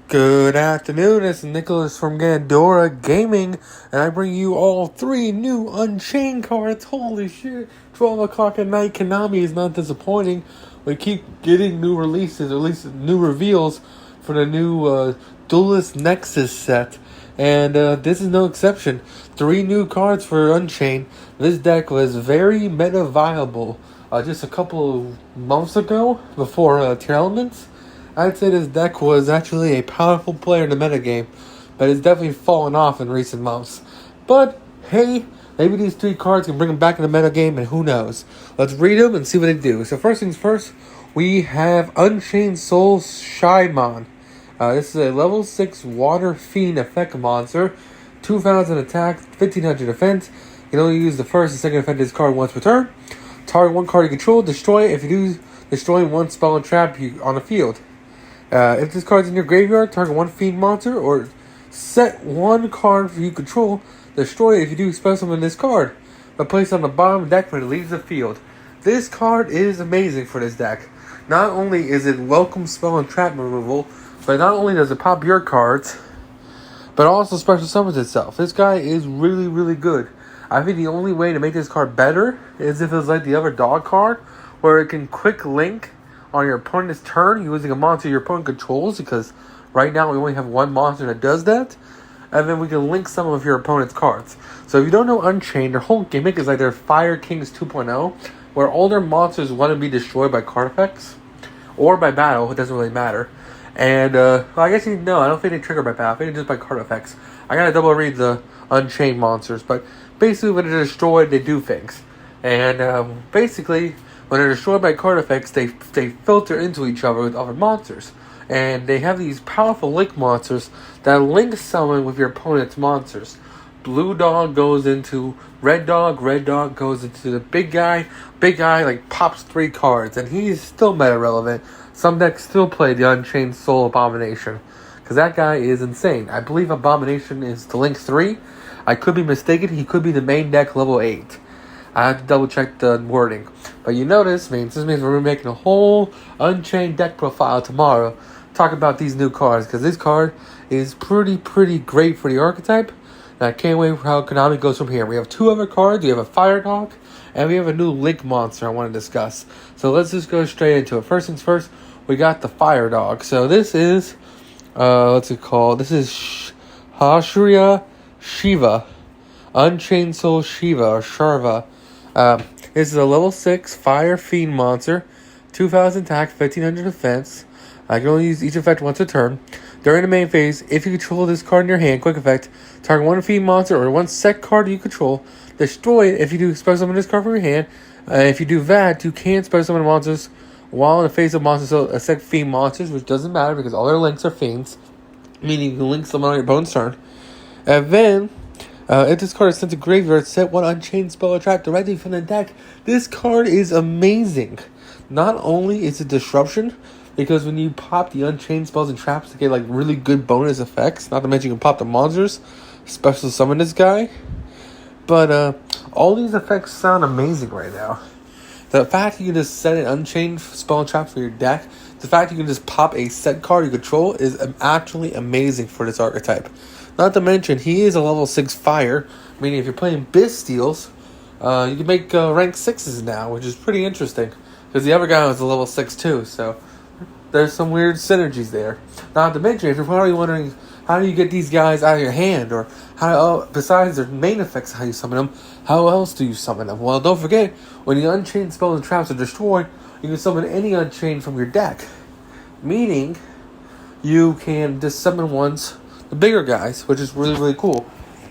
Good afternoon, it's Nicholas from Gandora Gaming, and I bring you all 3 new Unchained cards. Holy shit, 12 o'clock at night, Konami is not disappointing. We keep getting new releases, or at least new reveals, for the new Duelist Nexus set. And this is no exception. 3 new cards for Unchained. This deck was very meta-viable just a couple of months ago, before Tier Elements. I'd say this deck was actually a powerful player in the metagame, but it's definitely fallen off in recent months. But, hey, maybe these 3 cards can bring them back in the metagame, and who knows. Let's read them and see what they do. So first things first, we have Unchained Soul Shaimon. This is a level 6 Water Fiend effect monster, 2,000 attack, 1,500 defense. You can only use the first and second effect of this card once per turn. Target 1 card you control, destroy it. If you do, destroy 1 spell and trap on the field. If this card's in your graveyard, target 1 fiend monster, or set 1 card you control, destroy it if you do spell summon this card, but place it on the bottom of the deck when it leaves the field. This card is amazing for this deck. Not only is it welcome spell and trap removal, but not only does it pop your cards, but also special summons itself. This guy is really, really good. I think the only way to make this card better is if it's like the other dog card, where it can quick link on your opponent's turn using a monster your opponent controls, because right now we only have 1 monster that does that, and then we can link some of your opponent's cards. So if you don't know Unchained, their whole gimmick is like their Fire Kings 2.0, where all their monsters want to be destroyed by card effects, or by battle, it doesn't really matter. And, well, I guess you know, I don't think they trigger by battle, I think it's just by card effects. I gotta double read the Unchained monsters, but basically when they're destroyed, they do things. And, basically, when they're destroyed by card effects, they filter into each other with other monsters. And they have these powerful link monsters that link summon with your opponent's monsters. Blue dog goes into red dog goes into the big guy. Big guy, like, pops 3 cards, and he's still meta relevant. Some decks still play the Unchained Soul Abomination, because that guy is insane. I believe Abomination is to link 3. I could be mistaken, he could be the main deck level 8. I have to double check the wording. But you know this means we're making a whole Unchained deck profile tomorrow. Talk about these new cards, because this card is pretty great for the archetype. And I can't wait for how Konami goes from here. We have 2 other cards. We have a Fire Dog, and we have a new Link monster I want to discuss. So let's just go straight into it. First things first, we got the Fire Dog. So this is, what's it called? This is Hashriya Shiva. Unchained Soul Shiva, or Sharva. This is a level 6 Fire Fiend monster, 2,000 attack, 1,500 defense. I can only use each effect once a turn. During the main phase, if you control this card in your hand, quick effect, target 1 Fiend monster or 1 set card you control, destroy it if you do special summon this card from your hand. If you do that, you can special summon monsters while in the phase of monsters, so set Fiend monsters, which doesn't matter because all their links are Fiends, meaning you can link someone on your opponent's turn. And then, if this card is sent to graveyard, set 1 Unchained spell or trap directly from the deck. This card is amazing. Not only is it disruption, because when you pop the Unchained spells and traps to get like really good bonus effects, not to mention you can pop the monsters, special summon this guy. But all these effects sound amazing right now. The fact you can just set an Unchained spell and trap for your deck, the fact you can just pop a set card you control is actually amazing for this archetype. Not to mention, he is a level 6 fire, meaning if you're playing Biz-Steals, you can make rank 6s now, which is pretty interesting. Because the other guy was a level 6 too, so there's some weird synergies there. Not to mention, if you're probably wondering, how do you get these guys out of your hand? Or how, besides their main effects, how you summon them, how else do you summon them? Well, don't forget, when the Unchained spells and traps are destroyed, you can summon any Unchained from your deck. Meaning, you can just summon the bigger guys, which is really cool.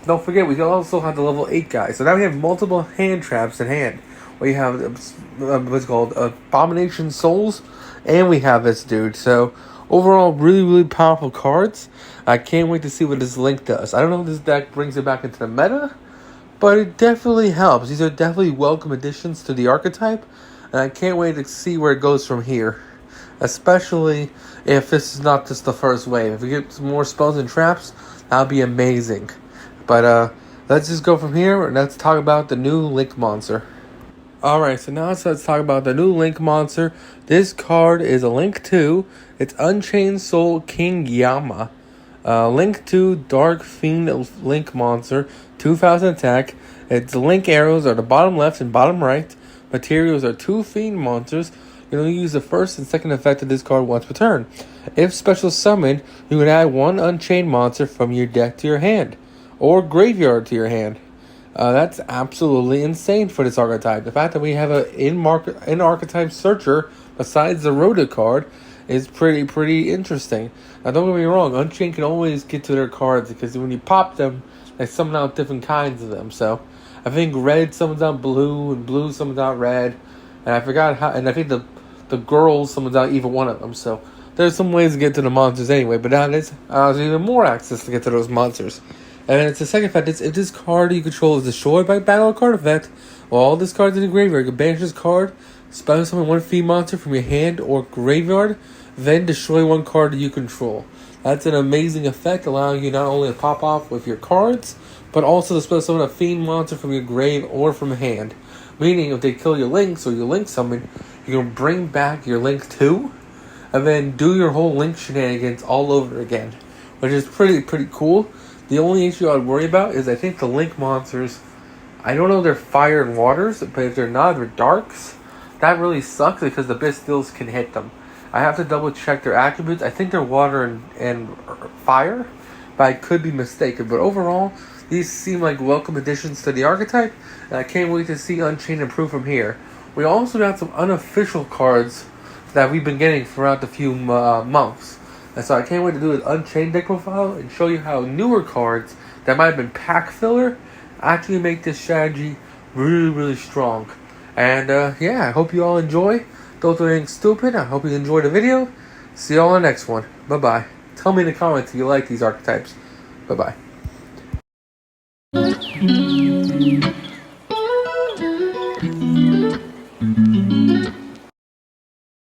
Don't forget, we also have the level 8 guys. So now we have multiple hand traps in hand. We have what's called Abomination Souls, and we have this dude. So overall, really powerful cards. I can't wait to see what this link does. I don't know if this deck brings it back into the meta, but it definitely helps. These are definitely welcome additions to the archetype, and I can't wait to see where it goes from here. Especially if this is not just the first wave. If we get some more spells and traps, that'll be amazing. But let's just go from here and let's talk about the new Link monster. Alright, so now let's talk about the new Link monster. This card is a Link 2. It's Unchained Soul King Yama. Link 2 Dark Fiend Link monster, 2000 attack. Its Link arrows are the bottom left and bottom right. Materials are 2 Fiend monsters. You only use the first and second effect of this card once per turn. If special summoned, you can add 1 Unchained monster from your deck to your hand, or graveyard to your hand. That's absolutely insane for this archetype. The fact that we have an in-archetype searcher besides the Rhoda card is pretty interesting. Now, don't get me wrong, Unchained can always get to their cards because when you pop them, they summon out different kinds of them. So, I think red summons out blue, and blue summons out red, and I forgot how. And I think the girls summons out either one of them. So, there's some ways to get to the monsters anyway. But now there's even more access to get to those monsters. And it's the second effect. If this card you control is destroyed by battle or card effect, while all this card's in the graveyard, you can banish this card, special summon 1 Fiend monster from your hand or graveyard, then destroy 1 card that you control. That's an amazing effect, allowing you not only to pop off with your cards, but also to special summon a Fiend monster from your grave or from hand. Meaning, if they kill your Links or your Link summon, you can bring back your Link 2, and then do your whole Link shenanigans all over again, which is pretty cool. The only issue I'd worry about is I think the Link monsters, I don't know if they're fire and waters, but if they're not, they're darks. That really sucks because the Bastils can hit them. I have to double check their attributes. I think they're water and fire, but I could be mistaken. But overall, these seem like welcome additions to the archetype, and I can't wait to see Unchained improve from here. We also got some unofficial cards that we've been getting throughout the few months. And so I can't wait to do an Unchained deck profile and show you how newer cards that might have been pack filler actually make this strategy really strong. And yeah, I hope you all enjoy. Don't do anything stupid. I hope you enjoyed the video. See you all on the next one. Bye-bye. Tell me in the comments if you like these archetypes. Bye-bye.